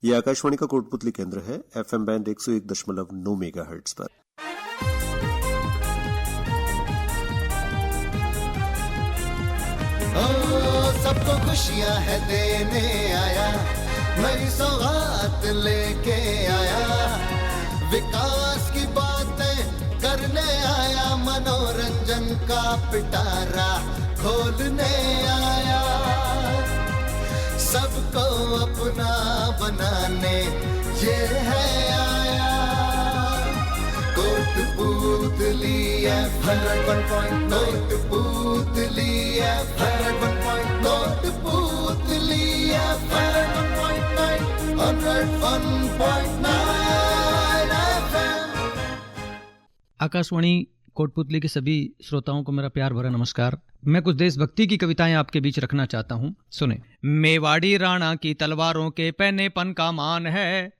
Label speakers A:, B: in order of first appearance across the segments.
A: ये आकाशवाणी का कोटपुतली केंद्र है, FM बैंड 101.9 मेगाहर्ट्ज पर।
B: सबको खुशियां है देने आया, नई सौगात लेके आया, विकास की बातें करने आया, मनोरंजन का पिटारा खोलने आया, सबको अपना बनाने ये है आया। Kotputli FM 101.9, Kotputli FM 101.9, Kotputli FM 101.9 FM।
C: Akashvani Kotputli के सभी श्रोताओं को मेरा प्यार भरा नमस्कार। मैं कुछ देशभक्ति की कविताएं आपके बीच रखना चाहता हूं, सुने। मेवाड़ी राणा की तलवारों के पहनेपन का मान है,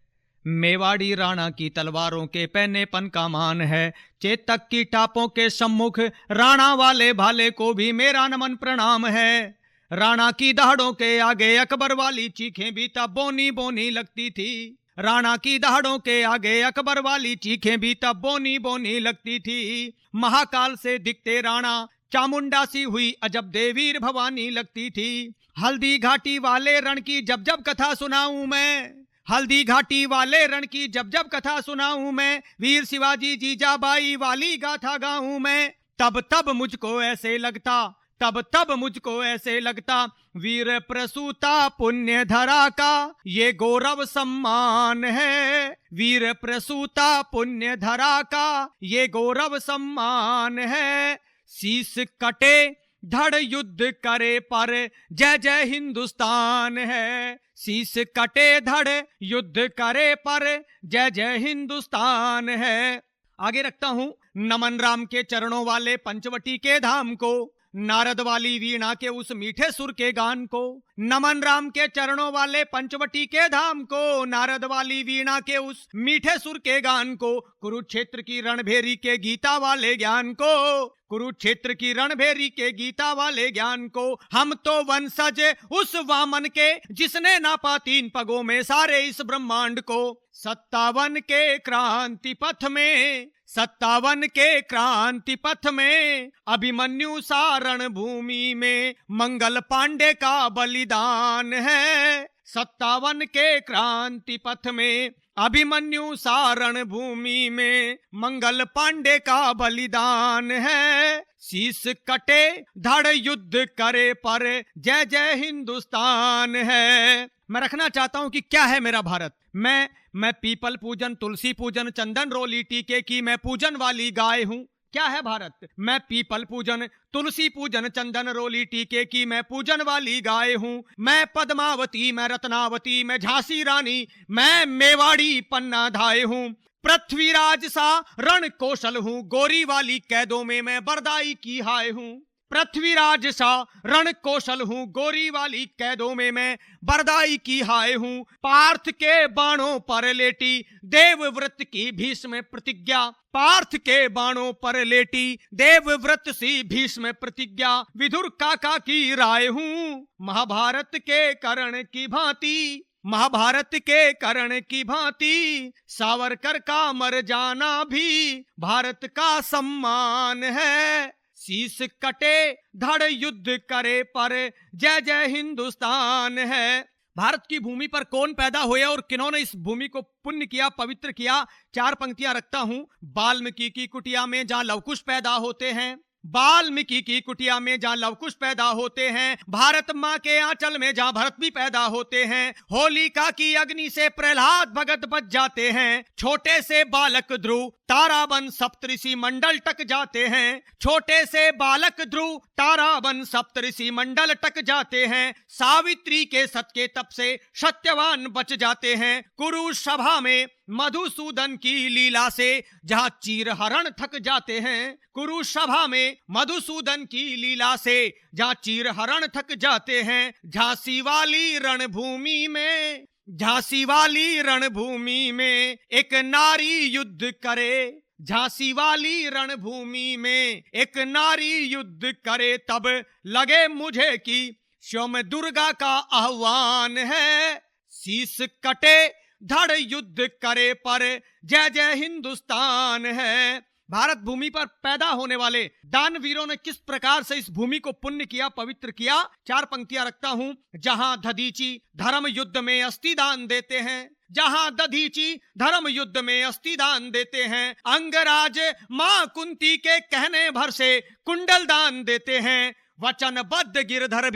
C: मेवाड़ी राणा की तलवारों के पहनेपन का मान है, चेतक की टापों के सम्मुख राणा वाले भाले को भी मेरा नमन प्रणाम है। राणा की दहाड़ों के आगे अकबर वाली चीखें भी तब बोनी बोनी लगती थी, राणा की दहाड़ों के आगे अकबर वाली चीखें भी तब बोनी बोनी लगती थी। महाकाल से दिखते राणा चामुंडा सी हुई अजब देवीर भवानी लगती थी। हल्दी घाटी वाले रण की जब जब कथा सुनाऊं मैं, हल्दी घाटी वाले रण की जब जब कथा सुनाऊं मैं, वीर शिवाजी जीजाबाई वाली गाथा गाऊं मैं, तब तब मुझको ऐसे लगता, तब तब मुझको ऐसे लगता, वीर प्रसूता पुण्य धरा का ये गौरव सम्मान है, वीर प्रसूता पुण्य धरा का ये गौरव सम्मान है। शीश कटे धड़ युद्ध करे पर जय जय हिंदुस्तान है, शीश कटे धड़ युद्ध करे पर जय जय हिंदुस्तान है। आगे रखता हूं, नमन राम के चरणों वाले पंचवटी के धाम को, नारद वाली वीणा के उस मीठे सुर के गान को, नमन राम के चरणों वाले पंचवटी के धाम को, नारद वाली वीणा के उस मीठे सुर के गान को, कुरुक्षेत्र की रणभेरी के गीता वाले ज्ञान को, कुरुक्षेत्र की रणभेरी के गीता वाले ज्ञान को। हम तो वंशज उस वामन के जिसने नापा 3 पगों में सारे इस ब्रह्मांड को। 57 के क्रांति पथ में, 57 के क्रांति पथ में, अभिमन्यु सारण भूमि में मंगल पांडे का बलिदान है। 57 के क्रांति पथ में, अभिमन्यु सारण भूमि में मंगल पांडे का बलिदान है। शीश कटे धड़ युद्ध करे पर जय जय हिंदुस्तान है। मैं रखना चाहता हूं कि क्या है मेरा भारत। मैं पीपल पूजन, तुलसी पूजन, चंदन रोली टीके की मैं पूजन वाली गाय हूं। क्या है भारत? मैं पीपल पूजन, तुलसी पूजन, चंदन रोली टीके की मैं पूजन वाली गाय हूं। मैं पद्मावती, मैं रत्नावती, मैं झांसी रानी, मैं मेवाड़ी पन्ना धाय हूं। पृथ्वीराज सा रण कौशल हूं, गोरी वाली कैदों में मैं बरदाई की हाय हूं। पृथ्वीराज सा रण कौशल हूं, गोरी वाली कैदों में मैं बरदाई की हाय हूं। पार्थ के बाणों पर लेटी देवव्रत की भीष्म प्रतिज्ञा, पार्थ के बाणों पर लेटी देवव्रत सी भीष्म प्रतिज्ञा, विदुर काका की राय हूं। महाभारत के कर्ण की भांति, महाभारत के कर्ण की भांति, सावरकर का मर जाना भी भारत का सम्मान है। शीश कटे धड़ युद्ध करे पर जय जय हिंदुस्तान है। भारत की भूमि पर कौन पैदा हुए और किन्होंने इस भूमि को पुण्य किया, पवित्र किया, 4 पंक्तियां रखता हूं। वाल्मीकि की कुटिया में जहां लवकुश पैदा होते हैं, वाल्मीकि की कुटिया में जहां लवकुश पैदा होते हैं, भारत माँ के आंचल में जहां भरत भी पैदा होते हैं, होलिका की अग्नि से प्रहलाद भगत बच जाते हैं, छोटे से बालक ध्रुव ताराबन सप्तऋषि मंडल टक जाते हैं, छोटे से बालक ध्रुव ताराबन सप्तऋषि मंडल टक जाते हैं, सावित्री के सत के तप से सत्यवान बच जाते हैं, कुरुसभा में मधुसूदन की लीला से जहां चीरहरण थक जाते हैं, कुरुसभा में मधुसूदन की लीला से जहां चीरहरण थक जाते हैं, झांसी वाली रणभूमि में, झांसी वाली रणभूमि में एक नारी युद्ध करे, झांसी वाली रणभूमि में एक नारी युद्ध करे, तब लगे मुझे कि स्वयं दुर्गा का आह्वान है। शीश कटे धड़ युद्ध करे पर जय जय हिंदुस्तान है। भारत भूमि पर पैदा होने वाले दानवीरों ने किस प्रकार से इस भूमि को पुण्य किया, पवित्र किया। 4 पंक्तियां रखता हूं। जहां दधीची धर्म युद्ध में अस्थि दान देते हैं, जहां दधीची धर्म युद्ध में अस्थि दान देते हैं, अंगराज मां कुंती के कहने भर से कुंडल दान देते हैं। वचनबद्ध गिरधर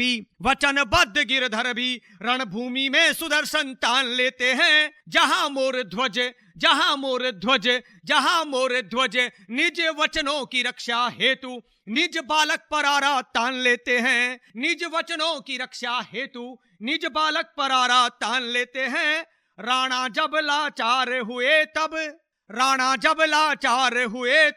C: भी रणभूमि में सुदर्शन तान लेते हैं। जहां मोर ध्वज निज वचनों की रक्षा हेतु निज बालक पर आरा तान लेते हैं। निज वचनों की रक्षा हेतु निज बालक पर आरा तान लेते हैं। राणा जब लाचार हुए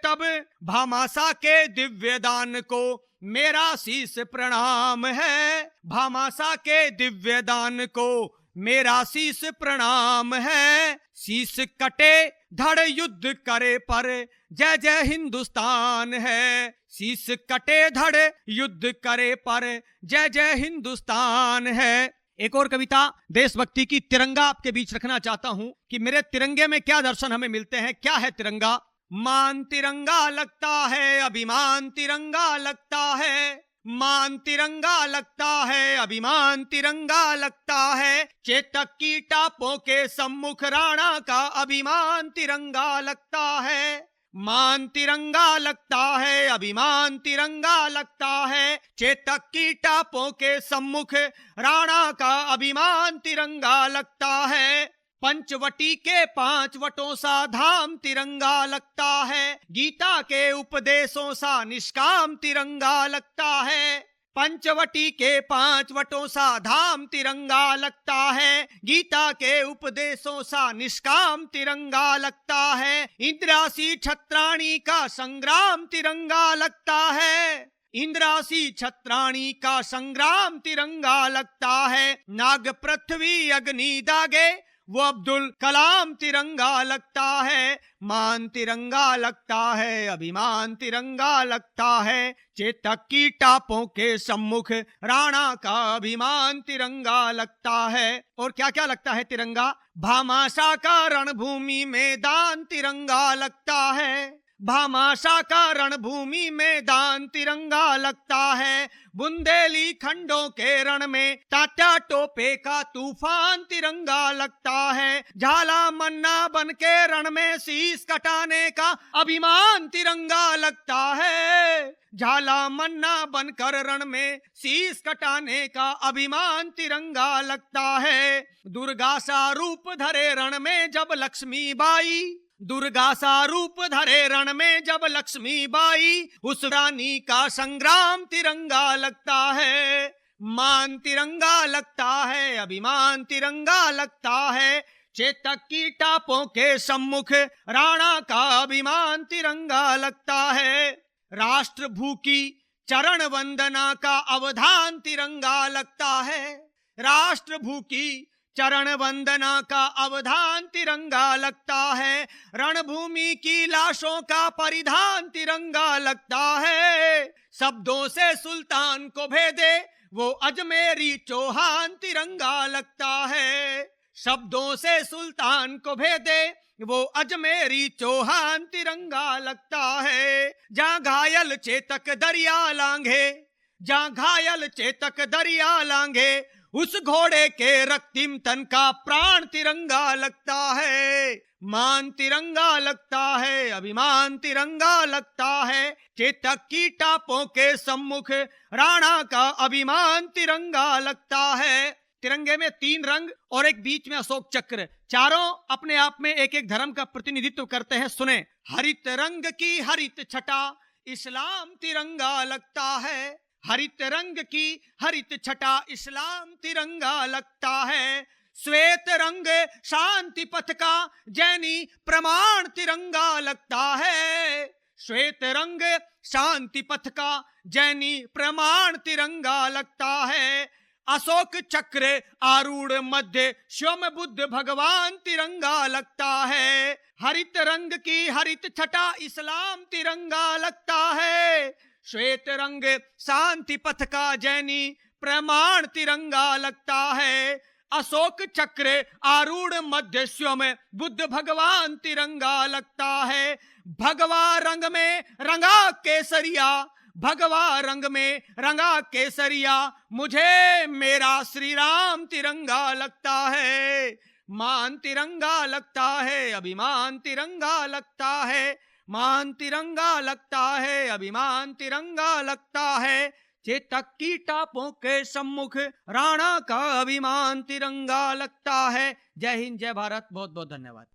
C: तब भामासा के दिव्य दान को मेरा शीश प्रणाम है। भामासा के दिव्य दान को मेरा शीश प्रणाम है। शीश कटे धड़ युद्ध करे पर जय जय हिंदुस्तान है। शीश कटे धड़ युद्ध करे पर जय जय हिंदुस्तान है। एक और कविता देशभक्ति की, तिरंगा आपके बीच रखना चाहता हूं कि मेरे तिरंगे में क्या दर्शन हमें मिलते हैं। क्या है तिरंगा? मान तिरंगा लगता है, अभिमान तिरंगा लगता है। मान तिरंगा लगता है, अभिमान तिरंगा लगता है। चेतक की टापों के सम्मुख राणा का अभिमान तिरंगा लगता है। मान तिरंगा लगता है, अभिमान तिरंगा लगता है। चेतक की टापों के सम्मुख राणा का अभिमान तिरंगा लगता है। पंचवटी के 5 वटों सा धाम तिरंगा लगता है। गीता के उपदेशों सा निष्काम तिरंगा लगता है। पंचवटी के 5 वटों सा धाम तिरंगा लगता है। गीता के उपदेशों सा निष्काम तिरंगा लगता है। इंद्रासी छत्राणी का संग्राम तिरंगा लगता है। इंद्रासी छत्राणी का संग्राम तिरंगा लगता है। नाग पृथ्वी अग्नि दागे वो अब्दुल कलाम तिरंगा लगता है। मान तिरंगा लगता है, अभिमान तिरंगा लगता है। चेतक की टापों के सम्मुख राणा का अभिमान तिरंगा लगता है। और क्या क्या लगता है तिरंगा? भामाशा का रणभूमि मैदान तिरंगा लगता है। भामाशा का रणभूमि मैदान तिरंगा लगता है। बुंदेली खंडों के रण में टाटा टोपे का तूफान तिरंगा लगता है। झाला मन्ना बन के रण में शीश कटाने का अभिमान तिरंगा लगता है। झाला मन्ना बनकर रण में शीश कटाने का अभिमान तिरंगा लगता है। दुर्गा सा रूप धरे रण में जब लक्ष्मीबाई, दुर्गा सा रूप धरे रण में जब लक्ष्मीबाई, उस रानी का संग्राम तिरंगा लगता है। मान तिरंगा लगता है, अभिमान तिरंगा लगता है। चेतक की टापों के सम्मुख राणा का अभिमान तिरंगा लगता है। राष्ट्रभू की चरण वंदना का अवधान तिरंगा लगता है। राष्ट्रभू की चरण वंदना का अवधान तिरंगा लगता है। रणभूमि की लाशों का परिधान तिरंगा लगता है। शब्दों से सुल्तान को भेदे वो अजमेरी चौहान तिरंगा लगता है। शब्दों से सुल्तान को भेदे वो अजमेरी चौहान तिरंगा लगता है। जहाँ घायल चेतक दरिया लांघे, जहाँ घायल चेतक दरिया लांघे, उस घोड़े के रक्तिम तन का प्राण तिरंगा लगता है। मान तिरंगा लगता है, अभिमान तिरंगा लगता है। चेतक की टापों के सम्मुख राणा का अभिमान तिरंगा लगता है। तिरंगे में 3 रंग और एक बीच में अशोक चक्र, चारों अपने आप में एक एक धर्म का प्रतिनिधित्व करते हैं। सुने। हरित रंग की हरित छटा इस्लाम तिरंगा लगता है। हरित रंग की हरित छटा इस्लाम तिरंगा लगता है। श्वेत रंग शांति पथ का जैनी प्रमाण तिरंगा लगता है। श्वेत रंग शांति पथ का जैनी प्रमाण तिरंगा लगता है। अशोक चक्र आरूढ़ मध्य स्वयं बुद्ध भगवान तिरंगा लगता है। हरित रंग की हरित छटा इस्लाम तिरंगा लगता है। श्वेत रंग शांति पथ का जैनी प्रमाण तिरंगा लगता है। अशोक चक्र आरूढ़ मध्यस्यों में बुद्ध भगवान तिरंगा लगता है। भगवा रंग में रंगा केसरिया, भगवा रंग में रंगा केसरिया, मुझे मेरा श्री राम तिरंगा लगता है। मान तिरंगा लगता है, अभिमान तिरंगा लगता है, मान तिरंगा लगता है, अभिमान तिरंगा लगता है। चेतक की टापों के सम्मुख राणा का अभिमान तिरंगा लगता है। जय हिंद, जय भारत, बहुत बहुत धन्यवाद।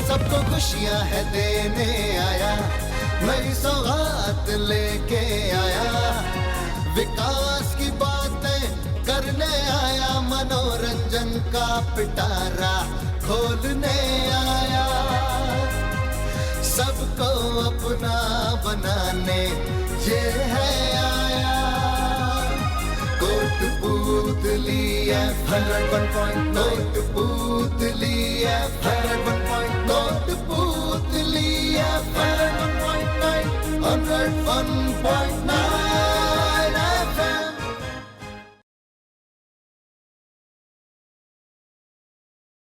B: सबको खुशियां है देने आया, नई सौगात लेके आया, विकास की बातें करने आया, मनोरंजन का पिटारा खोलने आया, सबको अपना बनाने ये है आया। Kotputli FM 101.9, Kotputli FM 101.9, Kotputli FM 101.9, 101.9।